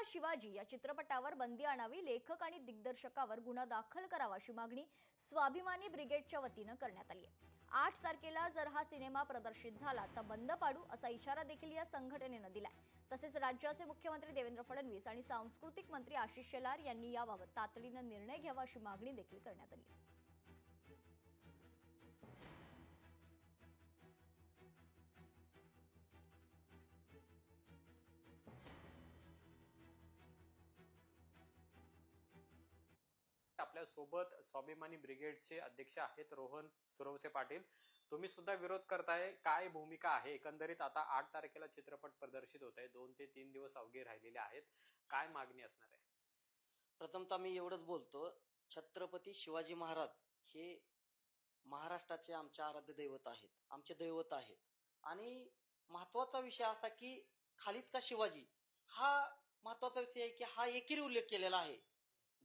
शिवाजी या चित्रपटावर बंदी आणावी, लेखक आणि दिग्दर्शकावर गुन्हा दाखल करावा अशी मागणी स्वाभिमानी ब्रिगेडच्या वतीनं करण्यात आली आहे। 8 तारखेला जर हा सिनेमा प्रदर्शित झाला तर बंद पाडू असा इशारा देखील या संघटनेनं दिलाय। तसेच राज्याचे मुख्यमंत्री देवेंद्र फडणवीस आणि सांस्कृतिक मंत्री आशिष शेलार यांनी याबाबत तातडीनं निर्णय घ्यावा अशी मागणी देखील करण्यात आली आहे। आपल्या सोबत स्वाभिमानी ब्रिगेडचे अध्यक्ष आहेत रोहन सुरवसे पाटील। तुम्ही सुद्धा विरोध करताय, काय भूमिका आहे? एकंदरीत आता 8 तारखेला चित्रपट प्रदर्शित होत आहे, 2 ते 3 दिवस अवघे राहिलेले आहेत, काय मागणी असणार आहे? प्रथमतः मी एवढंच बोलतो, छत्रपती शिवाजी महाराज हे महाराष्ट्राचे आमचे आराध्य दैवत आहेत, आमचे दैवत आहेत। आणि महत्वाचा विषय असा की खालीद का शिवाजी हा महत्वाचा विषय आहे की हा एकेरी उल्लेख केलेला आहे।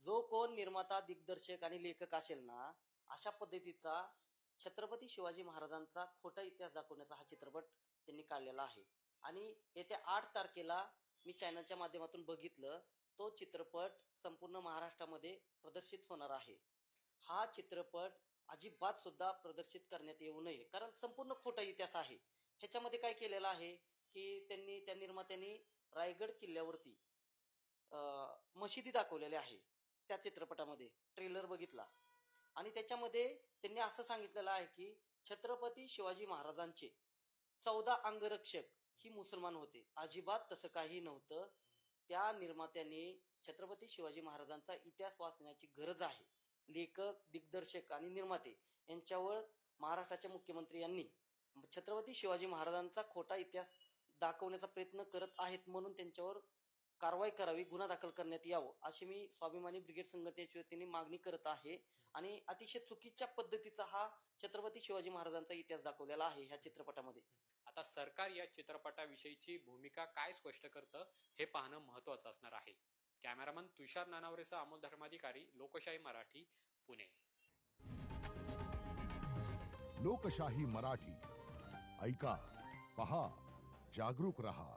जो कोण निर्माता, दिग्दर्शक आणि लेखक असेल ना, अशा पद्धतीचा छत्रपती शिवाजी महाराजांचा खोटा इतिहास दाखवण्याचा हा चित्रपट त्यांनी काढलेला आहे। आणि येत्या 8 तारखेला मी चॅनलच्या माध्यमातून बघितलं, तो चित्रपट संपूर्ण महाराष्ट्रामध्ये प्रदर्शित होणार आहे। हा चित्रपट अजिबात सुद्धा प्रदर्शित करण्यात येऊ नये, कारण संपूर्ण खोटा इतिहास आहे। ह्याच्यामध्ये काय केलेलं आहे की त्या निर्मात्यांनी रायगड किल्ल्यावरती मशिदी दाखवलेल्या आहे। त्या चित्रपटामध्ये ट्रेलर बघितला आणि त्याच्यामध्ये त्यांनी असं सांगितलेलं आहे की छत्रपती शिवाजी महाराजांचे 14 अंगरक्षक ही मुसलमान होते। अजिबात तसं काही नव्हतं। त्या निर्मात्यांनी छत्रपती शिवाजी महाराजांचा इतिहास वाचण्याची गरज आहे। लेखक, दिग्दर्शक आणि निर्माते यांच्यावर महाराष्ट्राचे मुख्यमंत्री यांनी छत्रपती शिवाजी महाराजांचा खोटा इतिहास दाखवण्याचा प्रयत्न करत आहेत, म्हणून त्यांच्यावर कारवाई करावी, गुन्हा दाखल करण्यात यावं अशी मी स्वाभिमानी ब्रिगेड संघटनेच्या वतीने मागणी करत आहे। आणि अतिशय चुकीच्या पद्धतीचा हा छत्रपती शिवाजी महाराजांचा इतिहास दाखवलेला आहे ह्या चित्रपटामध्ये। आता सरकार या चित्रपटाविषयीची भूमिका काय स्पष्ट करतं हे पाहणं महत्त्वाचं असणार आहे। कॅमेरामन तुषार नानावरेसह अमोल धर्माधिकारी, लोकशाही मराठी, पुणे। लोकशाही मराठी ऐका, पहा, जागरूक रहा।